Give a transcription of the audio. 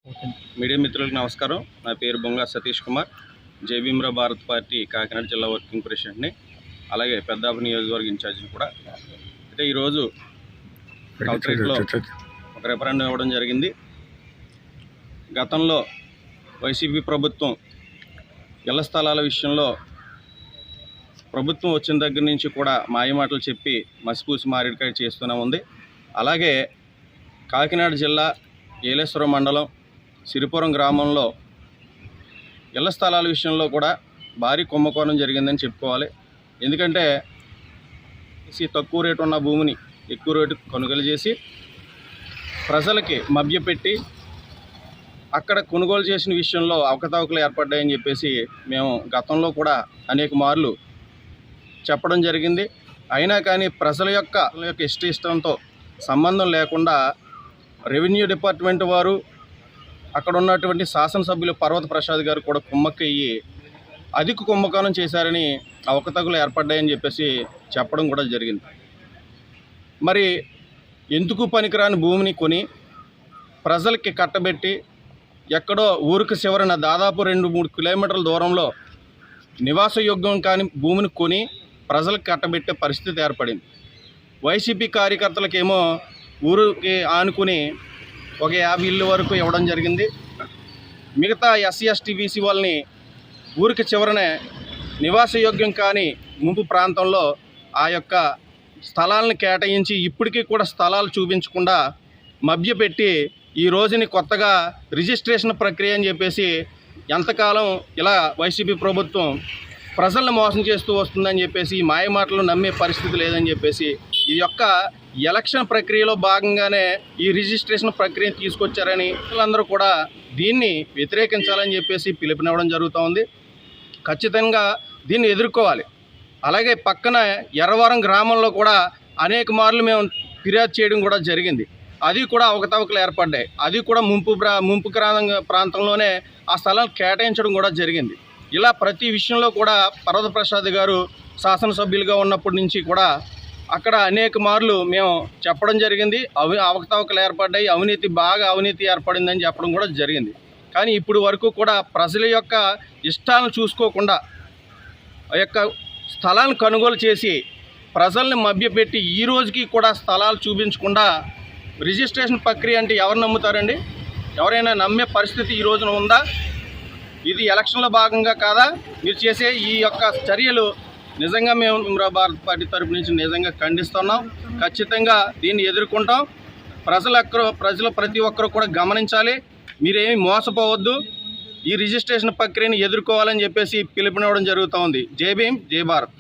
Media మిత్రులకు నమస్కారం. నా పేరు బొంగా సతీష్ కుమార్, జై భీమ్రావ్ భారత్ పార్టీ కాకినాడ జిల్లా వర్కింగ్ ప్రెసిడెంట్ని, అలాగే పెద్దాపురం నియోజకవర్గ ఇన్ఛార్జిని కూడా. అయితే ఈరోజు కలెక్టరేట్లో ఒక రెఫరెండం ఇవ్వడం జరిగింది. గతంలో వైసీపీ ప్రభుత్వం ఇళ్ల స్థలాల విషయంలో ప్రభుత్వం వచ్చిన దగ్గర నుంచి కూడా మాయమాటలు చెప్పి మసిపూసి మారేడుకాయ చేస్తూనే ఉంది. అలాగే కాకినాడ జిల్లా ఏలేశ్వరం మండలం సిరిపురం గ్రామంలో ఇళ్ల స్థలాల విషయంలో కూడా భారీ కుంభకోణం జరిగిందని చెప్పుకోవాలి. ఎందుకంటే తక్కువ రేటు ఉన్న భూమిని ఎక్కువ రేటు కొనుగోలు చేసి ప్రజలకి మభ్యపెట్టి అక్కడ కొనుగోలు చేసిన విషయంలో అవకతవకలు ఏర్పడ్డాయని చెప్పేసి మేము గతంలో కూడా అనేక మార్లు చెప్పడం జరిగింది. అయినా కానీ ప్రజల యొక్క ఇష్టంతో సంబంధం లేకుండా రెవెన్యూ డిపార్ట్మెంట్ వారు, అక్కడ ఉన్నటువంటి శాసనసభ్యులు పర్వత ప్రసాద్ గారు కూడా కుమ్మక్కయ్యి అధిక కుంభకోణం చేశారని అవకతవకలు ఏర్పడ్డాయని చెప్పేసి చెప్పడం కూడా జరిగింది. మరి ఎందుకు పనికిరాని భూమిని కొని ప్రజలకి కట్టబెట్టి ఎక్కడో ఊరికి చివరన దాదాపు 2-3 కిలోమీటర్ల దూరంలో నివాసయోగ్యం కాని భూమిని కొని ప్రజలకు కట్టబెట్టే పరిస్థితి ఏర్పడింది. వైసీపీ కార్యకర్తలకేమో ఊరికి ఆనుకుని ఒక 50 ఇళ్ళు వరకు ఇవ్వడం జరిగింది. మిగతా ఎస్సీ ఎస్టీ బీసీ వాళ్ళని ఊరికి చివరనే నివాసయోగ్యం కాని ముంపు ప్రాంతంలో ఆ యొక్క స్థలాలను కేటాయించి ఇప్పటికీ కూడా స్థలాలు చూపించకుండా మభ్యపెట్టి ఈ రోజుని కొత్తగా రిజిస్ట్రేషన్ ప్రక్రియ అని చెప్పేసి ఎంతకాలం ఇలా వైసీపీ ప్రభుత్వం ప్రజలను మోసం చేస్తూ వస్తుందని చెప్పేసి ఈ మాయమాటలు నమ్మే పరిస్థితి లేదని చెప్పేసి ఈ యొక్క ఎలక్షన్ ప్రక్రియలో భాగంగానే ఈ రిజిస్ట్రేషన్ ప్రక్రియను తీసుకొచ్చారని వీళ్ళందరూ కూడా దీన్ని వ్యతిరేకించాలని చెప్పేసి పిలుపునివ్వడం జరుగుతూ ఉంది. ఖచ్చితంగా దీన్ని ఎదుర్కోవాలి. అలాగే పక్కన ఎర్రవరం గ్రామంలో కూడా అనేక మార్లు మేము ఫిర్యాదు చేయడం కూడా జరిగింది. అది కూడా అవకతవకలు ఏర్పడ్డాయి. అది కూడా ముంపు ప్రాంతంలోనే ఆ స్థలం కేటాయించడం కూడా జరిగింది. ఇలా ప్రతి విషయంలో కూడా పర్వత ప్రసాద్ గారు శాసనసభ్యులుగా ఉన్నప్పటి నుంచి కూడా అక్కడ అనేక మార్లు మేము చెప్పడం జరిగింది. అవకతవకలు ఏర్పడ్డాయి, అవినీతి ఏర్పడిందని చెప్పడం కూడా జరిగింది. కానీ ఇప్పుడు వరకు కూడా ప్రజల యొక్క ఇష్టాలను చూసుకోకుండా ఆ యొక్క స్థలాలను కొనుగోలు చేసి ప్రజల్ని మభ్యపెట్టి ఈ రోజుకి కూడా స్థలాలు చూపించకుండా రిజిస్ట్రేషన్ ప్రక్రియ అంటే ఎవరు నమ్ముతారండి? ఎవరైనా నమ్మే పరిస్థితి ఈ రోజున ఉందా? ఇది ఎలక్షన్లో భాగంగా కాదా మీరు చేసే ఈ యొక్క చర్యలు? నిజంగా మేము భారత్ పార్టీ తరపు నుంచి నిజంగా ఖండిస్తున్నాం. ఖచ్చితంగా దీన్ని ఎదుర్కొంటాం. ప్రజలు ప్రతి ఒక్కరు కూడా గమనించాలి. మీరేమీ మోసపోవద్దు. ఈ రిజిస్ట్రేషన్ ప్రక్రియను ఎదుర్కోవాలని చెప్పేసి పిలుపునివ్వడం జరుగుతూ ఉంది. జై భీమ్, జై భారత్.